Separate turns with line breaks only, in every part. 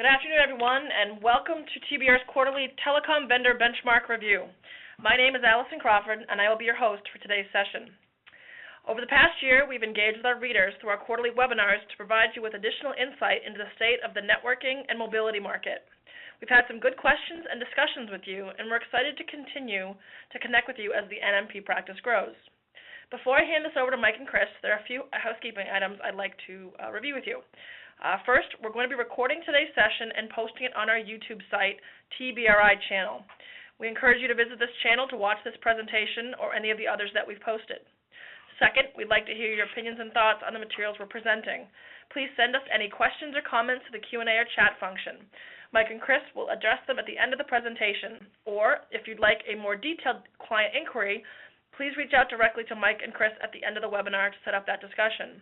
Good afternoon, everyone, and welcome to TBR's quarterly Telecom Vendor Benchmark Review. My name is Allison Crawford, and I will be your host for today's session. Over the past year, we've engaged with our readers through our quarterly webinars to provide you with additional insight into the state of the networking and mobility market. We've had some good questions and discussions with you, and we're excited to continue to connect with you as the NMP practice grows. Before I hand this over to Mike and Chris, there are a few housekeeping items I'd like to review with you. First, we're going to be recording today's session and posting it on our YouTube site, TBRI channel. We encourage you to visit this channel to watch this presentation or any of the others that we've posted. Second, we'd like to hear your opinions and thoughts on the materials we're presenting. Please send us any questions or comments to the Q&A or chat function. Mike and Chris will address them at the end of the presentation, or if you'd like a more detailed client inquiry, please reach out directly to Mike and Chris at the end of the webinar to set up that discussion.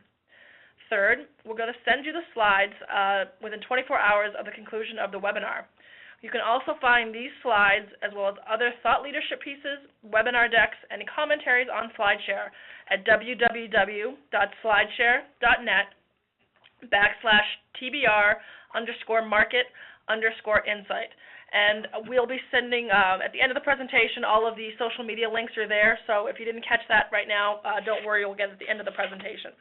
Third, we're going to send you the slides within 24 hours of the conclusion of the webinar. You can also find these slides, as well as other thought leadership pieces, webinar decks, and commentaries on SlideShare at www.slideshare.net/TBR_market_insight. And we'll be sending, at the end of the presentation, all of the social media links are there, so if you didn't catch that right now, don't worry, we'll get it at the end of the presentation.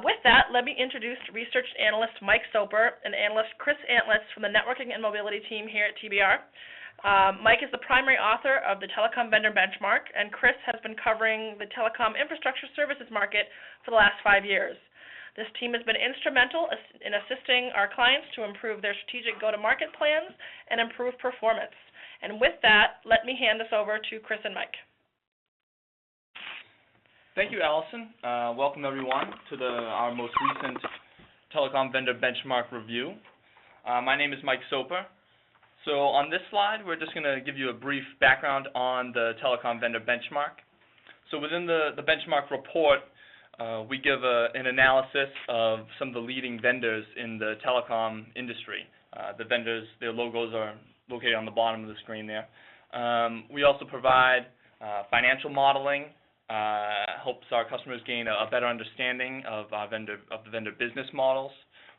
With that, let me introduce research analyst Mike Soper and analyst Chris Antlitz from the Networking and Mobility team here at TBR. Mike is the primary author of the Telecom Vendor Benchmark, and Chris has been covering the telecom infrastructure services market for the last 5 years. This team has been instrumental in assisting our clients to improve their strategic go-to-market plans and improve performance. And with that, let me hand this over to Chris and Mike.
Thank you, Allison. Welcome, everyone, to our most recent Telecom Vendor Benchmark review. My name is Mike Soper. So on this slide, we're just going to give you a brief background on the Telecom Vendor Benchmark. So within the benchmark report, we give an analysis of some of the leading vendors in the telecom industry. The vendors, their logos are located on the bottom of the screen there. We also provide financial modeling, helps our customers gain a better understanding of the vendor business models.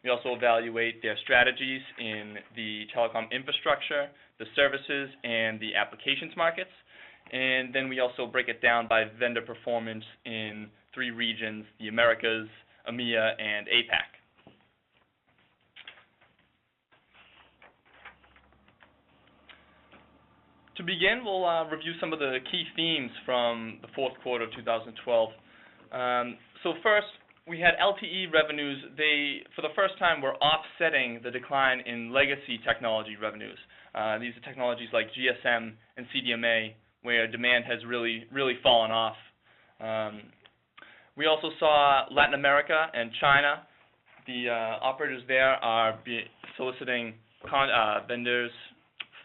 We also evaluate their strategies in the telecom infrastructure, the services, and the applications markets. And then we also break it down by vendor performance in 3 regions, the Americas, EMEA, and APAC. To begin, we'll review some of the key themes from the 4th quarter of 2012. So first, we had LTE revenues. They, for the first time, were offsetting the decline in legacy technology revenues. These are technologies like GSM and CDMA, where demand has really fallen off. We also saw Latin America and China. The operators there are soliciting vendors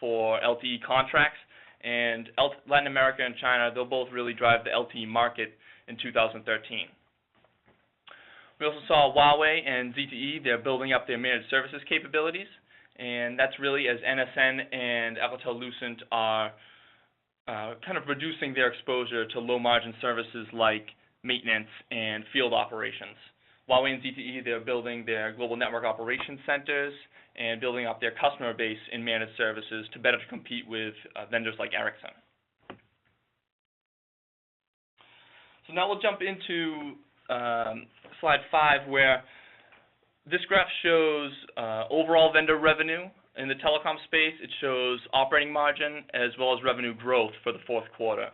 for LTE contracts, and Latin America and China, they'll both really drive the LTE market in 2013. We also saw Huawei and ZTE, they're building up their managed services capabilities, and that's really as NSN and Alcatel-Lucent are kind of reducing their exposure to low-margin services like maintenance and field operations. Huawei and ZTE, they're building their global network operations centers and building up their customer base in managed services to better compete with vendors like Ericsson. So now we'll jump into slide 5, where this graph shows overall vendor revenue in the telecom space. It shows operating margin as well as revenue growth for the 4th quarter.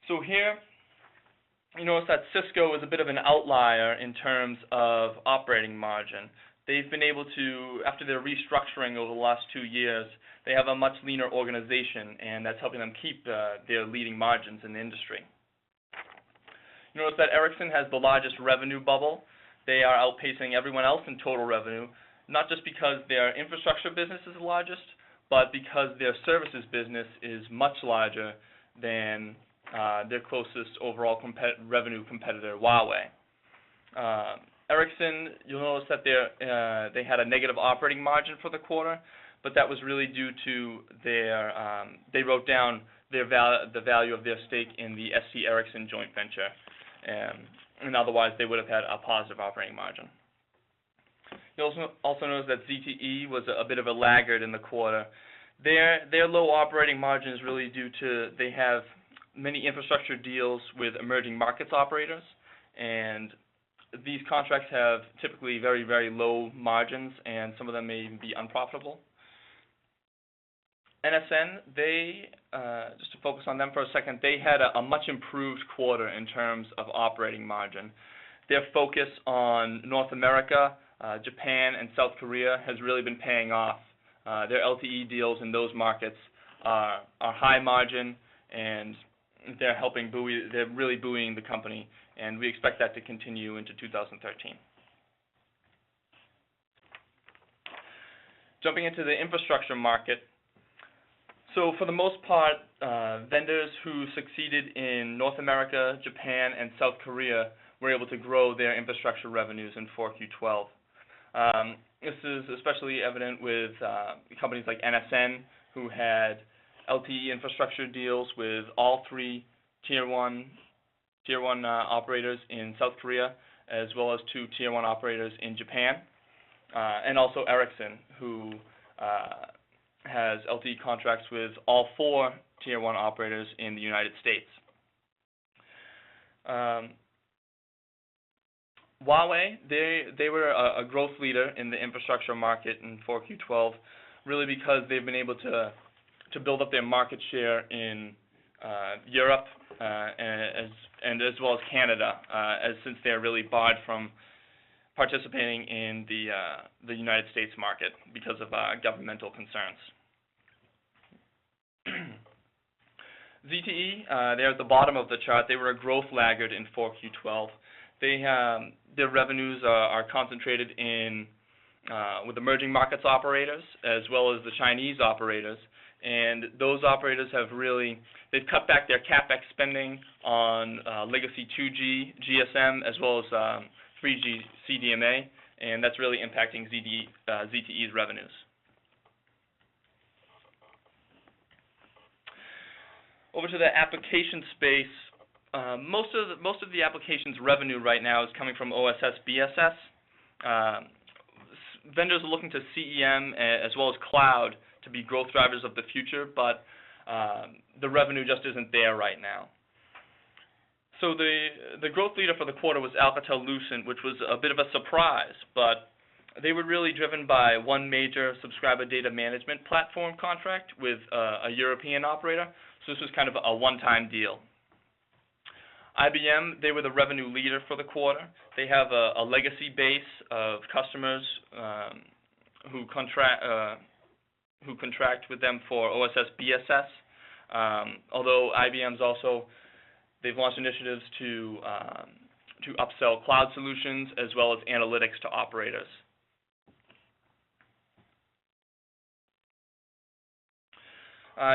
So here, you notice that Cisco is a bit of an outlier in terms of operating margin. They've been able to, after their restructuring over the last 2 years, they have a much leaner organization, and that's helping them keep their leading margins in the industry. You notice that Ericsson has the largest revenue bubble. They are outpacing everyone else in total revenue, not just because their infrastructure business is the largest, but because their services business is much larger than their closest overall revenue competitor, Huawei. Ericsson, you'll notice that they had a negative operating margin for the quarter, but that was really due to their they wrote down the value of their stake in the ST Ericsson joint venture, and otherwise they would have had a positive operating margin. You'll also notice that ZTE was a bit of a laggard in the quarter. Their low operating margin is really due to they have many infrastructure deals with emerging markets operators, and these contracts have typically very, very low margins, and some of them may even be unprofitable. NSN, just to focus on them for a second, they had a much improved quarter in terms of operating margin. Their focus on North America, Japan, and South Korea has really been paying off. Their LTE deals in those markets are high margin, and they're really buoying the company, and we expect that to continue into 2013. Jumping into the infrastructure market. So for the most part, vendors who succeeded in North America, Japan, and South Korea were able to grow their infrastructure revenues in 4Q12. This is especially evident with companies like NSN, who had LTE infrastructure deals with all three Tier 1 operators in South Korea, as well as 2 Tier 1 operators in Japan, and also Ericsson, who has LTE contracts with all 4 Tier 1 operators in the United States. Huawei, they were a growth leader in the infrastructure market in 4Q12, really because they've been able to build up their market share in Europe and as well as Canada, since they're really barred from participating in the United States market because of governmental concerns. ZTE, they're at the bottom of the chart. They were a growth laggard in 4Q12. Their revenues are concentrated with emerging markets operators as well as the Chinese operators, and those operators they've cut back their CapEx spending on legacy 2G GSM as well as 3G CDMA, and that's really impacting ZTE's revenues. Over to the application space. Most of the application's revenue right now is coming from OSS BSS. Vendors are looking to CEM as well as cloud to be growth drivers of the future, but the revenue just isn't there right now. So the growth leader for the quarter was Alcatel-Lucent, which was a bit of a surprise, but they were really driven by one major subscriber data management platform contract with a European operator, so this was kind of a one-time deal. IBM, they were the revenue leader for the quarter. They have a legacy base of customers who contract with them for OSS BSS. Although IBM's they've launched initiatives to upsell cloud solutions as well as analytics to operators.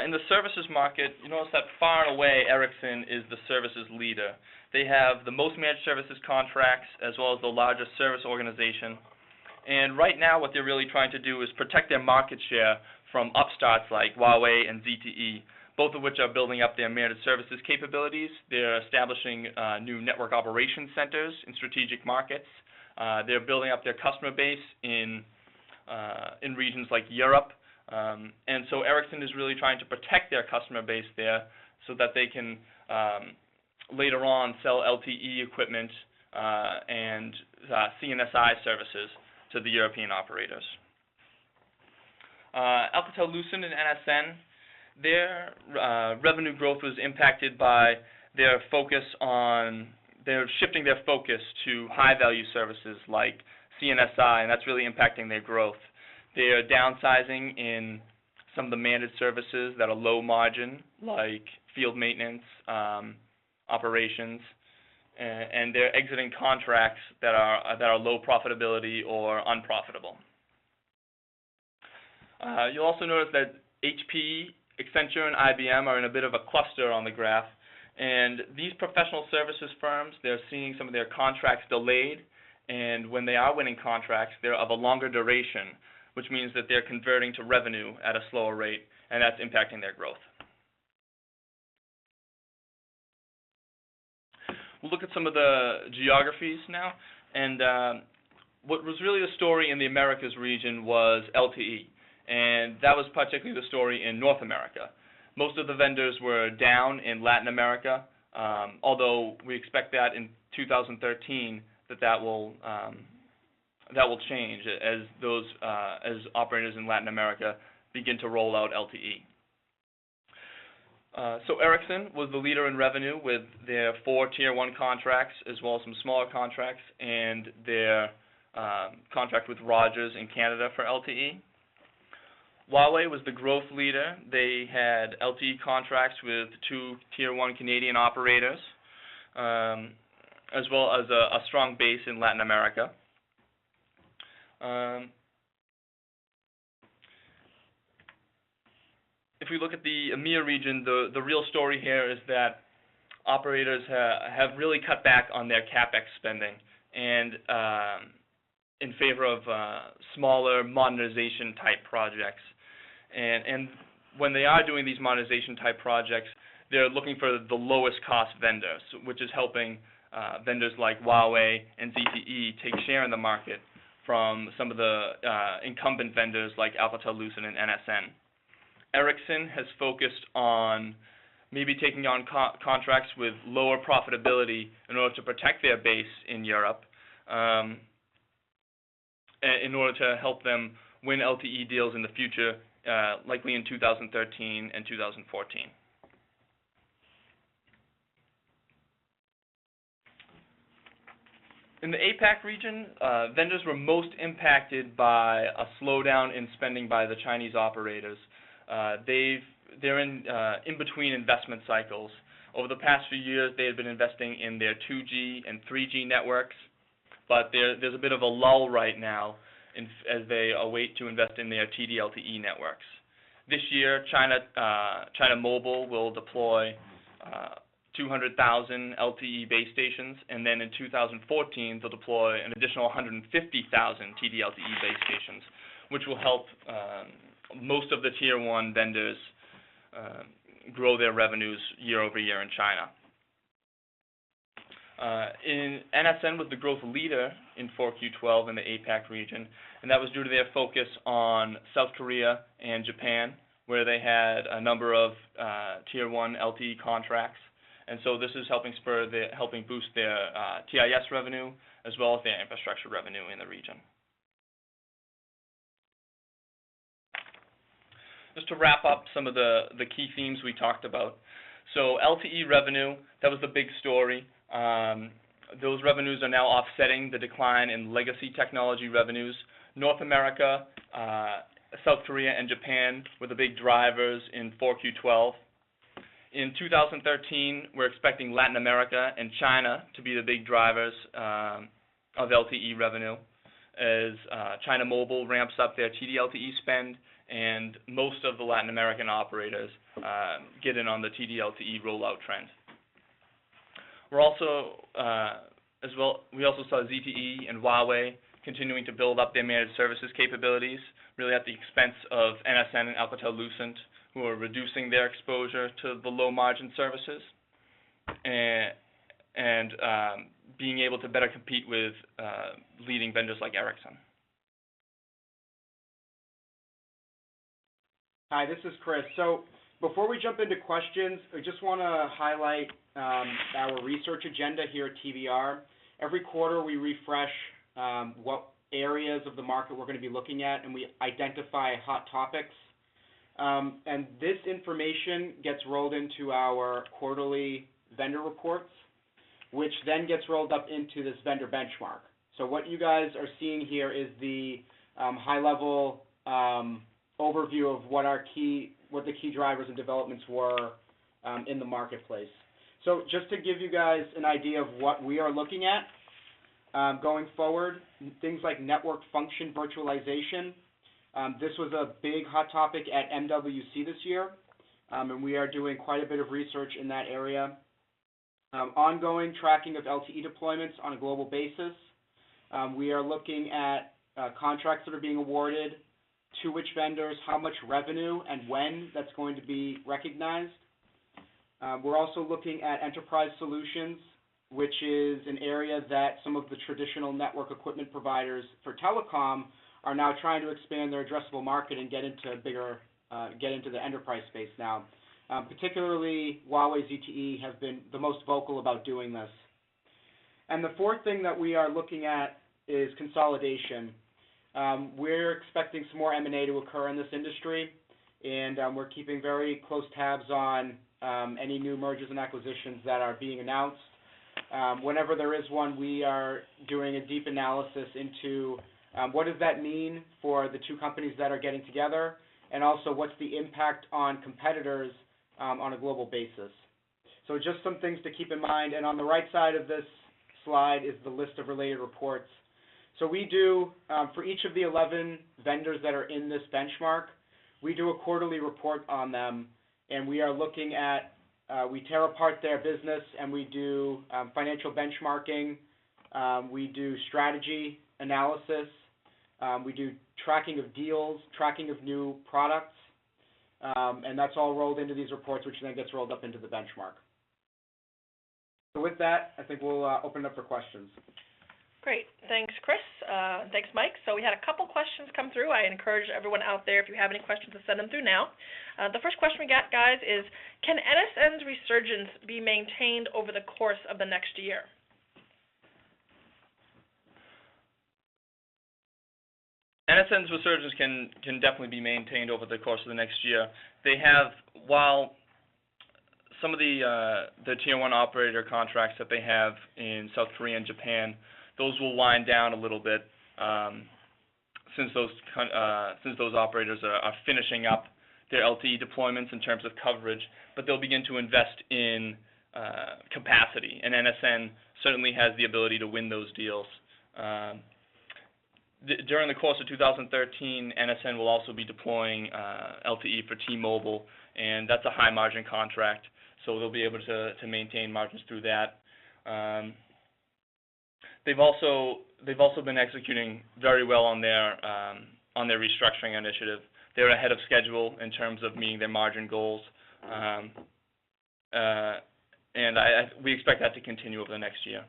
In the services market, you notice that far and away Ericsson is the services leader. They have the most managed services contracts as well as the largest service organization. And right now what they're really trying to do is protect their market share from upstarts like Huawei and ZTE, both of which are building up their managed services capabilities. They're establishing new network operations centers in strategic markets. They're building up their customer base in regions like Europe. And so Ericsson is really trying to protect their customer base there so that they can later on sell LTE equipment and CNSI services to the European operators. Alcatel-Lucent and NSN, their revenue growth was impacted by they're shifting their focus to high-value services like CNSI, and that's really impacting their growth. They are downsizing in some of the managed services that are low margin, like field maintenance, operations, and they're exiting contracts that are low profitability or unprofitable. You'll also notice that HP, Accenture, and IBM are in a bit of a cluster on the graph, and these professional services firms, they're seeing some of their contracts delayed, and when they are winning contracts, they're of a longer duration, which means that they're converting to revenue at a slower rate, and that's impacting their growth. We'll look at some of the geographies now, and what was really the story in the Americas region was LTE, and that was particularly the story in North America. Most of the vendors were down in Latin America, although we expect that in 2013 that will change as operators in Latin America begin to roll out LTE. So Ericsson was the leader in revenue with their 4 Tier 1 contracts, as well as some smaller contracts, and their contract with Rogers in Canada for LTE. Huawei was the growth leader. They had LTE contracts with 2 Tier 1 Canadian operators, as well as a strong base in Latin America. If we look at the EMEA region, the real story here is that operators have really cut back on their CapEx spending and in favor of smaller modernization type projects. And when they are doing these modernization type projects, they're looking for the lowest cost vendors, which is helping vendors like Huawei and ZTE take share in the market from some of the incumbent vendors like Alcatel-Lucent and NSN. Ericsson has focused on maybe taking on contracts with lower profitability in order to protect their base in Europe, in order to help them win LTE deals in the future, likely in 2013 and 2014. In the APAC region, vendors were most impacted by a slowdown in spending by the Chinese operators. They're in between investment cycles. Over the past few years, they have been investing in their 2G and 3G networks, but there's a bit of a lull right now as they await to invest in their TD-LTE networks. This year, China Mobile will deploy 200,000 LTE base stations, and then in 2014, they'll deploy an additional 150,000 TD-LTE base stations, which will help most of the Tier 1 vendors grow their revenues year over year in China. NSN was the growth leader in 4Q12 in the APAC region, and that was due to their focus on South Korea and Japan, where they had a number of Tier 1 LTE contracts. And so this is helping boost their TIS revenue as well as their infrastructure revenue in the region. Just to wrap up some of the key themes we talked about. So LTE revenue, that was the big story. Those revenues are now offsetting the decline in legacy technology revenues. North America, South Korea, and Japan were the big drivers in 4Q12. In 2013, we're expecting Latin America and China to be the big drivers of LTE revenue as China Mobile ramps up their TD-LTE spend and most of the Latin American operators get in on the TD-LTE rollout trend. We're also, we also saw ZTE and Huawei continuing to build up their managed services capabilities, really at the expense of NSN and Alcatel-Lucent, who are reducing their exposure to the low-margin services and being able to better compete with leading vendors like Ericsson.
Hi, this is Chris. So before we jump into questions, I just want to highlight our research agenda here at TBR. Every quarter we refresh what areas of the market we're going to be looking at, and we identify hot topics. And this information gets rolled into our quarterly vendor reports, which then gets rolled up into this vendor benchmark. So what you guys are seeing here is the high-level overview of what the key drivers and developments were in the marketplace. So just to give you guys an idea of what we are looking at going forward, things like network function virtualization. This was a big hot topic at MWC this year, and we are doing quite a bit of research in that area. Ongoing tracking of LTE deployments on a global basis. We are looking at contracts that are being awarded, to which vendors, how much revenue, and when that's going to be recognized. We're also looking at enterprise solutions, which is an area that some of the traditional network equipment providers for telecom are now trying to expand their addressable market and get into the enterprise space now. Particularly, Huawei ZTE have been the most vocal about doing this. And the fourth thing that we are looking at is consolidation. We're expecting some more M&A to occur in this industry, and we're keeping very close tabs on any new mergers and acquisitions that are being announced. Whenever there is one, we are doing a deep analysis into what does that mean for the two companies that are getting together, and also what's the impact on competitors on a global basis. So just some things to keep in mind. And on the right side of this slide is the list of related reports. So we do, for each of the 11 vendors that are in this benchmark, we do a quarterly report on them, and we are looking at, we tear apart their business, and we do financial benchmarking, we do strategy analysis, we do tracking of deals, tracking of new products, and that's all rolled into these reports, which then gets rolled up into the benchmark. So with that, I think we'll open it up for questions.
Great. Thanks, Chris. Thanks, Mike. So we had a couple questions come through. I encourage everyone out there, if you have any questions, to send them through now. The first question we got, guys, is can NSN's resurgence be maintained over the course of the next year?
NSN's resurgence can definitely be maintained over the course of the next year. They have, while some of the Tier 1 operator contracts that they have in South Korea and Japan, those will wind down a little bit since those operators are finishing up their LTE deployments in terms of coverage, but they'll begin to invest in capacity, and NSN certainly has the ability to win those deals. During the course of 2013, NSN will also be deploying LTE for T-Mobile, and that's a high-margin contract, so they'll be able to maintain margins through that. They've also been executing very well on their restructuring initiative. They're ahead of schedule in terms of meeting their margin goals, and we expect that to continue over the next year.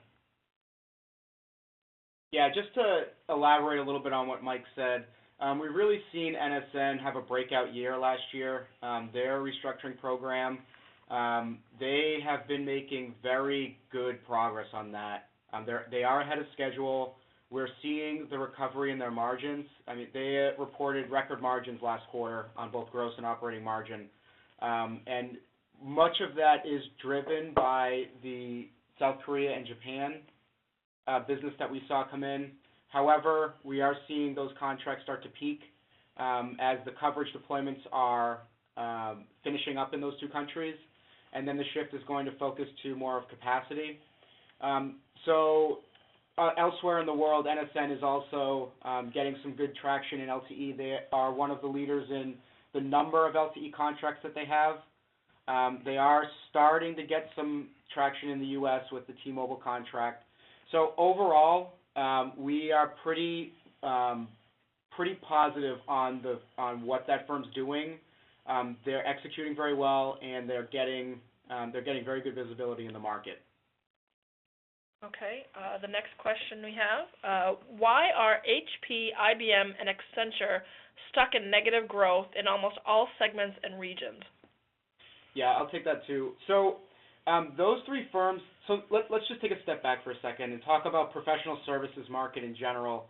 Yeah, just to elaborate a little bit on what Mike said, we've really seen NSN have a breakout year last year. Their restructuring program, they have been making very good progress on that. They are ahead of schedule. We're seeing the recovery in their margins. I mean, they reported record margins last quarter on both gross and operating margin. And much of that is driven by the South Korea and Japan business that we saw come in. However, we are seeing those contracts start to peak as the coverage deployments are finishing up in those two countries, and then the shift is going to focus to more of capacity. Elsewhere in the world, NSN is also getting some good traction in LTE. They are one of the leaders in the number of LTE contracts that they have. They are starting to get some traction in the U.S. with the T-Mobile contract. So overall, we are pretty positive on what that firm's doing. They're executing very well, and they're getting very good visibility in the market.
Okay. The next question we have, why are HP, IBM, and Accenture stuck in negative growth in almost all segments and regions?
Yeah, I'll take that too. So those three firms, so let's just take a step back for a second and talk about professional services market in general.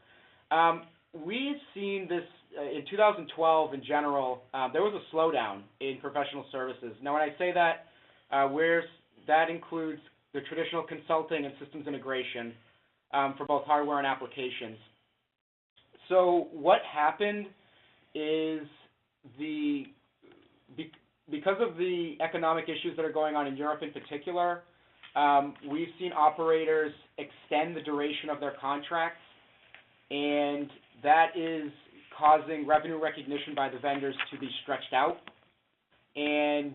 We've seen this in 2012 in general. There was a slowdown in professional services. Now, when I say that, that includes the traditional consulting and systems integration for both hardware and applications. So what happened is because of the economic issues that are going on in Europe in particular, we've seen operators extend the duration of their contracts, and that is causing revenue recognition by the vendors to be stretched out. And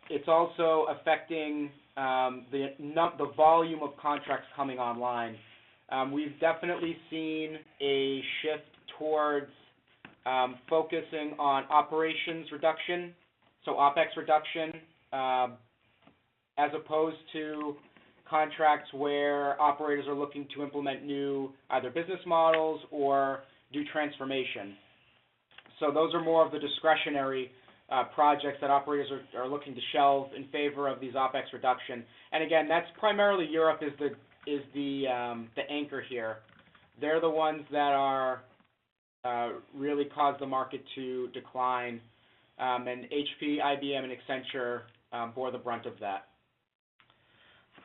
it's also affecting the volume of contracts coming online. We've definitely seen a shift towards focusing on operations reduction, so OpEx reduction, as opposed to contracts where operators are looking to implement new either business models or do transformation. So those are more of the discretionary projects that operators are looking to shelve in favor of these OpEx reduction. And again, that's primarily Europe is the anchor here. They're the ones that are really cause the market to decline, and HP, IBM, and Accenture bore the brunt of that.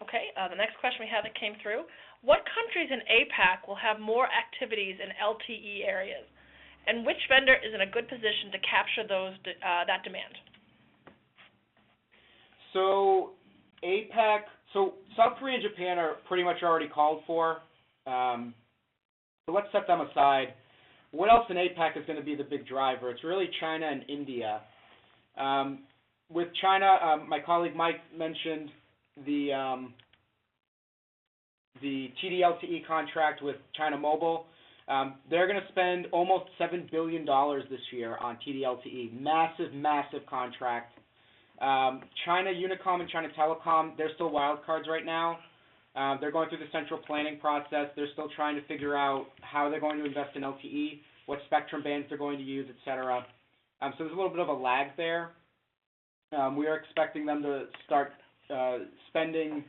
Okay, the next question we have that came through: what countries in APAC will have more activities in LTE areas, and which vendor is in a good position to capture that demand?
So APAC, so South Korea and Japan are pretty much already called for. So let's set them aside. What else in APAC is going to be the big driver? It's really China and India. With China, my colleague Mike mentioned the TD-LTE contract with China Mobile. They're going to spend almost $7 billion this year on TD-LTE. Massive, massive contract. China Unicom and China Telecom, they're still wild cards right now. They're going through the central planning process. They're still trying to figure out how they're going to invest in LTE, what spectrum bands they're going to use, et cetera. So there's a little bit of a lag there. We are expecting them to start spending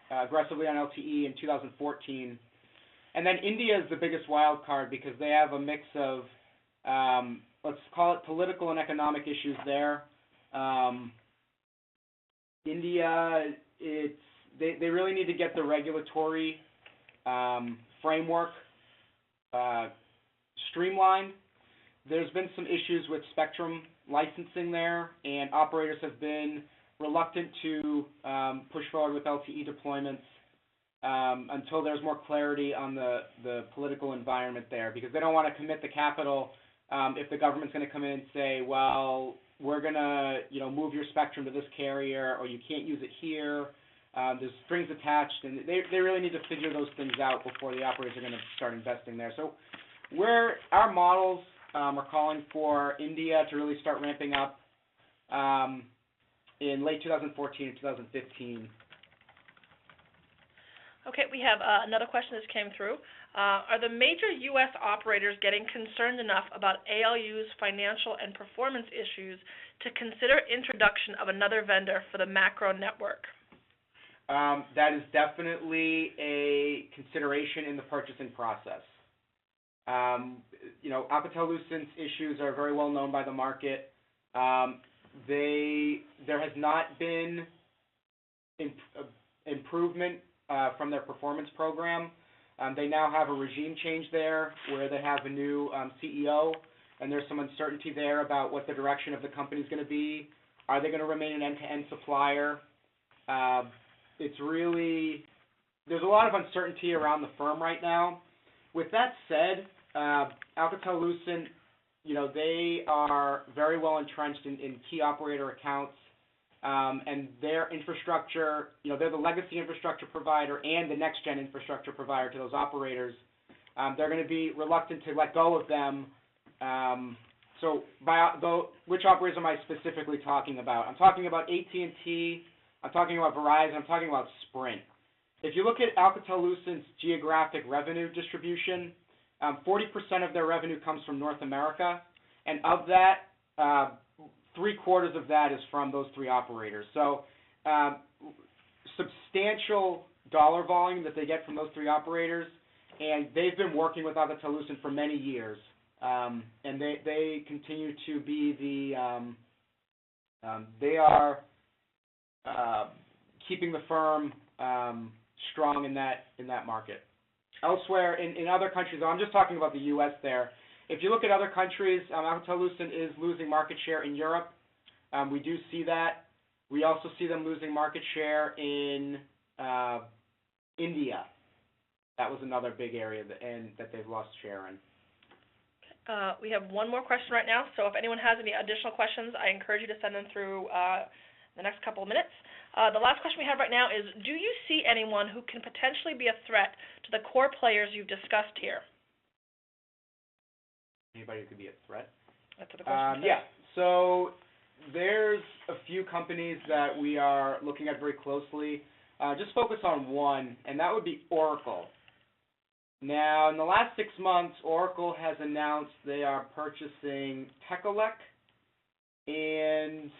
aggressively on LTE in 2014. And then India is the biggest wild card because they have a mix of, let's call it political and economic issues there. India, they really need to get the regulatory framework streamlined. There's been some issues with spectrum licensing there, and operators have been reluctant to push forward with LTE deployments until there's more clarity on the political environment there, because they don't want to commit the capital if the government's going to come in and say, well, we're going to move your spectrum to this carrier, or you can't use it here. There's strings attached, and they really need to figure those things out before the operators are going to start investing there. So our models are calling for India to really start ramping up in late 2014 and 2015.
Okay, we have another question that came through. Are the major U.S. operators getting concerned enough about ALU's financial and performance issues to consider introduction of another vendor for the macro network?
That is definitely a consideration in the purchasing process. Alcatel-Lucent's issues are very well known by the market. There has not been improvement from their performance program. They now have a regime change there where they have a new CEO, and there's some uncertainty there about what the direction of the company is going to be. Are they going to remain an end-to-end supplier? There's a lot of uncertainty around the firm right now. With that said, Alcatel-Lucent, they are very well entrenched in key operator accounts, and their infrastructure, they're the legacy infrastructure provider and the next-gen infrastructure provider to those operators. They're going to be reluctant to let go of them. Which operators am I specifically talking about? I'm talking about AT&T, I'm talking about Verizon, I'm talking about Sprint. If you look at Alcatel-Lucent's geographic revenue distribution, 40% of their revenue comes from North America, and of that, 3/4 of that is from those three operators. So substantial dollar volume that they get from those three operators, and they've been working with Alcatel-Lucent for many years, and they continue to be they are keeping the firm strong in that market. Elsewhere, in other countries, I'm just talking about the U.S. there. If you look at other countries, Alcatel-Lucent is losing market share in Europe. We do see that. We also see them losing market share in India. That was another big area that they've lost share in.
We have one more question right now, so if anyone has any additional questions, I encourage you to send them through the next couple of minutes. The last question we have right now is, do you see anyone who can potentially be a threat to the core players you've discussed here?
Anybody who could be a threat?
That's what the question
yeah, so there's a few companies that we are looking at very closely. just focus on one, and that would be Oracle. Now, in the last 6 months, Oracle has announced they are purchasing Telecom and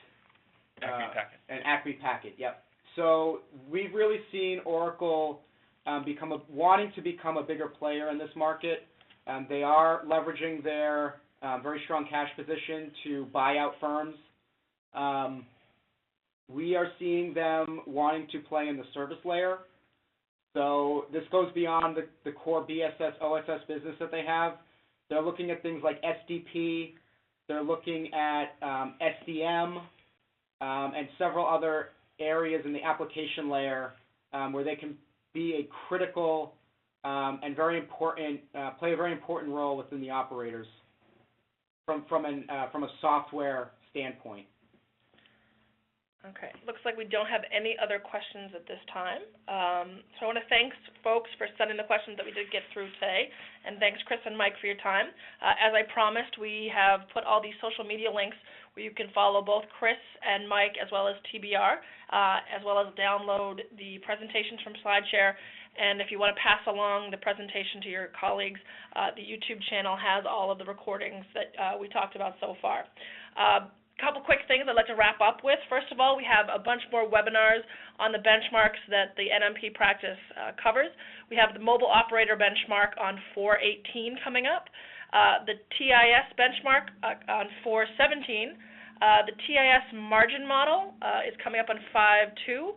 Acme Packet. Yep. So we've really seen Oracle wanting to become a bigger player in this market. They are leveraging their very strong cash position to buy out firms. We are seeing them wanting to play in the service layer. So this goes beyond the core BSS, OSS business that they have. They're looking at things like SDP. They're looking at SDM and several other areas in the application layer where they can be a critical and very important, play a very important role within the operators from a software standpoint.
Okay, looks like we don't have any other questions at this time. So I want to thank folks for sending the questions that we did get through today, and thanks Chris and Mike for your time. As I promised, we have put all these social media links where you can follow both Chris and Mike as well as TBR, as well as download the presentations from SlideShare. And if you want to pass along the presentation to your colleagues, the YouTube channel has all of the recordings that we talked about so far. Couple quick things I'd like to wrap up with. First of all, we have a bunch more webinars on the benchmarks that the NMP practice covers. We have the mobile operator benchmark on 4/18 coming up, the TIS benchmark on 4/17, the TIS margin model is coming up on 5/2.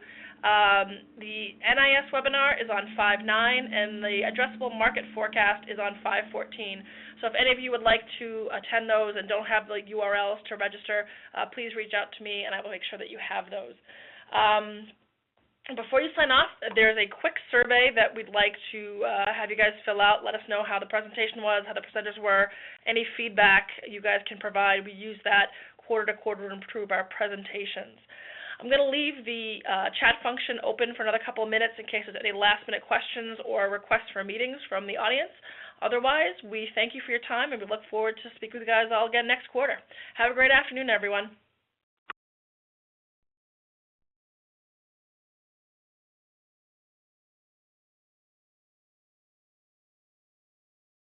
The NIS webinar is on 5/9, and the addressable market forecast is on 5/14. So if any of you would like to attend those and don't have the URLs to register, please reach out to me, and I will make sure that you have those. Before you sign off, there's a quick survey that we'd like to have you guys fill out. Let us know how the presentation was, how the presenters were, any feedback you guys can provide. We use that quarter to quarter to improve our presentations. I'm going to leave the chat function open for another couple of minutes in case there's any last-minute questions or requests for meetings from the audience. Otherwise, we thank you for your time, and we look forward to speaking with you guys all again next quarter. Have a great afternoon, everyone.